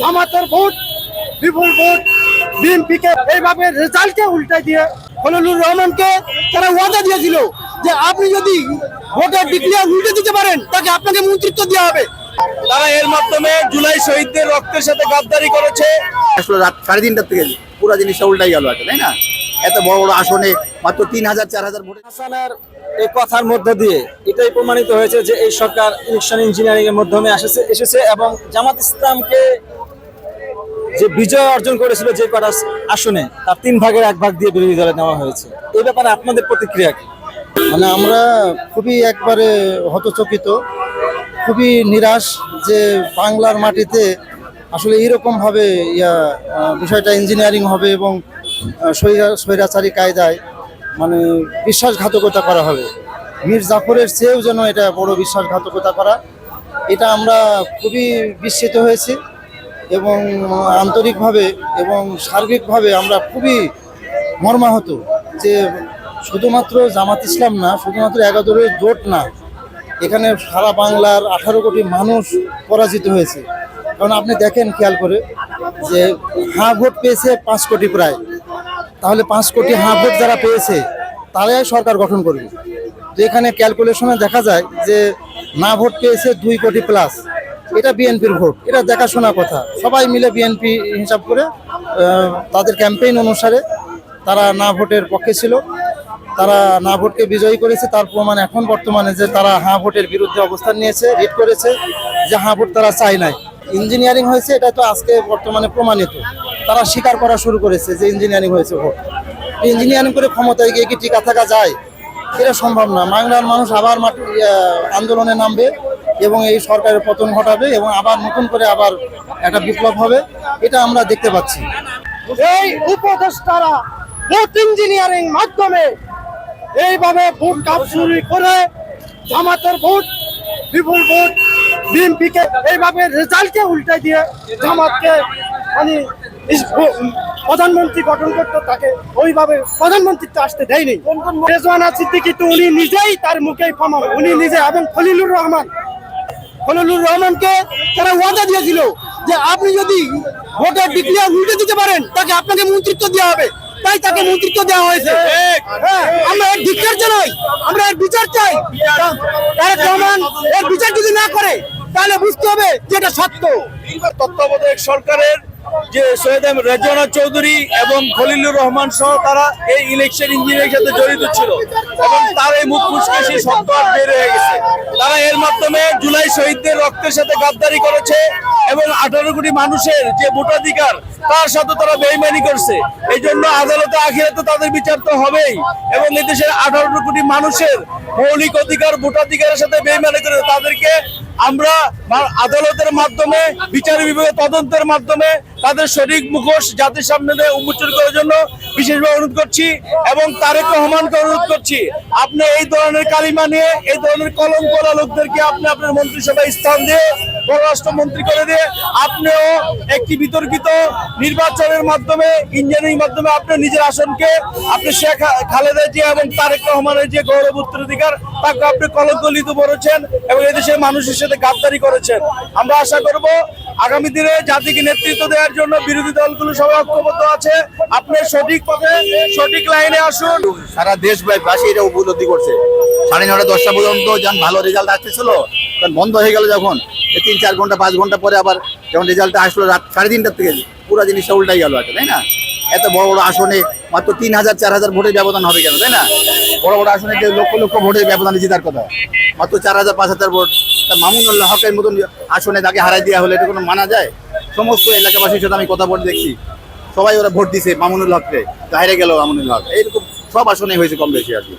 জামাতের ভোট, বিপুল ভোট বিএনপিকে এইভাবে রেজাল্টকে উল্টাই দিয়ে খলিলুর রহমানকে তারা ওয়াদা দিয়েছিল যে আপনি যদি ভোটের ডিক্লেয়ার উল্টে দিতে পারেন তাকে আপনাকে মন্ত্রিত্ব দেওয়া হবে। তারা এর মাধ্যমে জুলাই শহীদদের রক্তের সাথে গাদ্দারি করেছে। আসলে রাত 3:30 থেকে পুরো জিনিসটা উল্টাই গেল, তাই না? এত বড় বড় আসনে মাত্র 3000-4000 ভোটে। হাসানের এই কথার মধ্য দিয়ে এটাই প্রমাণিত হয়েছে যে এই সরকার ইলেকশন ইঞ্জিনিয়ারিং এর মাধ্যমে এসেছে এবং জামাত ইসলামকে যে বিজয় অর্জন করেছিল যে কটা আসনে তার 3 ভাগের 1 ভাগ দিয়ে বিরোধী দলে নেওয়া হয়েছে। এই ব্যাপারে আপনাদের প্রতিক্রিয়া কি? মানে আমরা খুবই একবারে হতচকিত, খুবই নিরাশ যে বাংলার মাটিতে আসলে এইরকমভাবে বিষয়টা ইঞ্জিনিয়ারিং হবে এবং স্বৈরাচারী কায়দায় মানে বিশ্বাসঘাতকতা করা হবে। মীর জাফরের চেয়েও যেন এটা বড় বিশ্বাসঘাতকতা করা, এটা আমরা খুবই বিস্মিত হয়েছি এবং আন্তরিকভাবে এবং সার্বিকভাবে আমরা খুবই মর্মাহত যে শুধুমাত্র জামাত ইসলাম না, শুধুমাত্র 11 দলের জোট না, এখানে সারা বাংলার 18 কোটি মানুষ পরাজিত হয়েছে। কারণ আপনি দেখেন খেয়াল করে যে হাঁ ভোট পেয়েছে 5 কোটি প্রায়, তাহলে 5 কোটি হাঁ ভোট যারা পেয়েছে তারাই সরকার গঠন করবে। তো এখানে ক্যালকুলেশনে দেখা যায় যে না ভোট পেয়েছে 2 কোটি প্লাস, এটা বিএনপির ভোট, এটা দেখাশোনা কথা। সবাই মিলে বিএনপি হিসাব করে তাদের ক্যাম্পেইন অনুসারে তারা না ভোটের পক্ষে ছিল, তারা না ভোটকে বিজয়ী করেছে। তার প্রমাণ এখন বর্তমানে যে তারা হাঁ ভোটের বিরুদ্ধে অবস্থান নিয়েছে, রিট করেছে যে হাঁ ভোট তারা চায় নাই। ইঞ্জিনিয়ারিং হয়েছে এটা তো আজকে বর্তমানে প্রমাণিত, তারা স্বীকার করা শুরু করেছে যে ইঞ্জিনিয়ারিং হয়েছে ভোট। ইঞ্জিনিয়ারিং করে ক্ষমতায় গিয়ে কি টিকা থাকা যায়? এটা সম্ভব না। বাংলার মানুষ আবার আন্দোলনে নামবে এবং এই সরকারের পতন ঘটাবে এবং আবার নতুন করে আবার একটা বিপ্লব হবে, এটা আমরা দেখতে পাচ্ছি। এই উপদেষ্টারা ভোট ইঞ্জিনিয়ারিং মাধ্যমে এইভাবে ভোট কারচুপি করে জামাতের ভোট, বিপুল ভোট বিএনপিকে এইভাবে রেজাল্টকে উল্টাই দিয়ে জামাতকে মানে প্রধানমন্ত্রী গঠন করতে তাকে ওইভাবে প্রধানমন্ত্রীত্ব আসতে দেয়নি। রেজওয়ানা সিদ্দিকী তো উনি নিজেই তার মুখেই প্রমাণ, উনি নিজে এবং খলিলুর রহমানকে তারা ওয়াদা দিয়েছিল যে আপনি যদি ভোটের ডিক্লেয়ার উল্টে দিতে পারেন তাকে আপনাকে মন্ত্রিত্ব দেওয়া হবে, তাই তাকে মন্ত্রিত্ব দেওয়া হয়েছে। আমরা এর ধিক্কার জানাই, আমরা এর বিচার চাই। তারেক রহমান এর বিচার যদি না করে তাহলে বুঝতে হবে যে এটা সত্য। তত্ত্বাবধায়ক সরকারের যে সৈয়দ রেজওয়ানা চৌধুরী এবং খলিলুর রহমান সহ তারা এই ইলেকশন ইঞ্জিনিয়ারিং সাথে জড়িত ছিল এবং তার এই মুখ ফুসকে সত্য আর বের হয়ে গেছে। তারা এর মাধ্যমে জুলাই শহীদদের রক্তের সাথে গাদ্দারি করেছে এবং 18 কোটি মানুষের যে ভোটাধিকার তার সাথে তারা বেইমানি করছে। এই জন্য আদালতে আখিরাতে তাদের বিচার তো হবেই এবং এদেশের 18 কোটি মানুষের মৌলিক অধিকার ভোটাধিকারের সাথে বেইমানি করে তাদেরকে আমরা আদালতের মাধ্যমে বিচার বিভাগের তদন্তের মাধ্যমে তাদের সঠিক মুখোশ জাতির সামনে উন্মোচন করার জন্য বিশেষভাবে অনুরোধ করছি এবং তারেক রহমানকে অনুরোধ করছি আপনি এই ধরনের কালিমা নিয়ে এই ধরনের কলঙ্কলা লোকদেরকে আপনি আপনার মন্ত্রিসভায় স্থান দিয়ে পররাষ্ট্রমন্ত্রী করে দিয়ে আপনিও একটি বিতর্কিত নির্বাচনের মাধ্যমে ইঞ্জিনিয়ারিং মাধ্যমে আপনি নিজের আসনকে আপনি শেখ খালেদা জিয়া এবং তারেক রহমানের যে গৌরব উত্তরাধিকার তাকে আপনি কলঙ্কিত করেছেন এবং এদেশের মানুষের সাথে গাদ্দারি করেছেন। আমরা আশা করব আগামী দিনে জাতিকে নেতৃত্ব দেওয়ার জন্য বিরোধী দলগুলো সবাই ঐক্যবদ্ধ আছে, আপনি সঠিক পথে সঠিক লাইনে আসুন। সারা দেশবাসী এটা উপলব্ধি করছে। 9:30 10টা পর্যন্ত যখন ভালো রেজাল্ট আসতেছিল তখন বন্ধ হয়ে গেল, যখন 3-4 ঘন্টা 5 ঘন্টা পরে আবার যখন রেজাল্টটা আসলো রাত 3:30 থেকে পুরো জিনিসটা উল্টাই গেল, তাই না? এত বড় বড় আসনে মাত্র 3000-4000 ভোটের ব্যবধান হবে কেন, তাই না? বড় বড় আসনে যে লক্ষ লক্ষ ভোটের ব্যবধানে জেতার কথা, মাত্র 4000-5000 ভোট। তা মামুনুল্লাহ হকের মতন আসনে তাকে হারাই দেওয়া হলে এটা কোনো মানা যায়? সমস্ত এলাকাবাসীর সাথে আমি কথা বলে দেখছি, সবাই ওরা ভোট দিছে মামুনুল হককে, হারে গেল মামুনুল হক। এইরকম সব আসনে হয়েছে কম বেশি আর কি।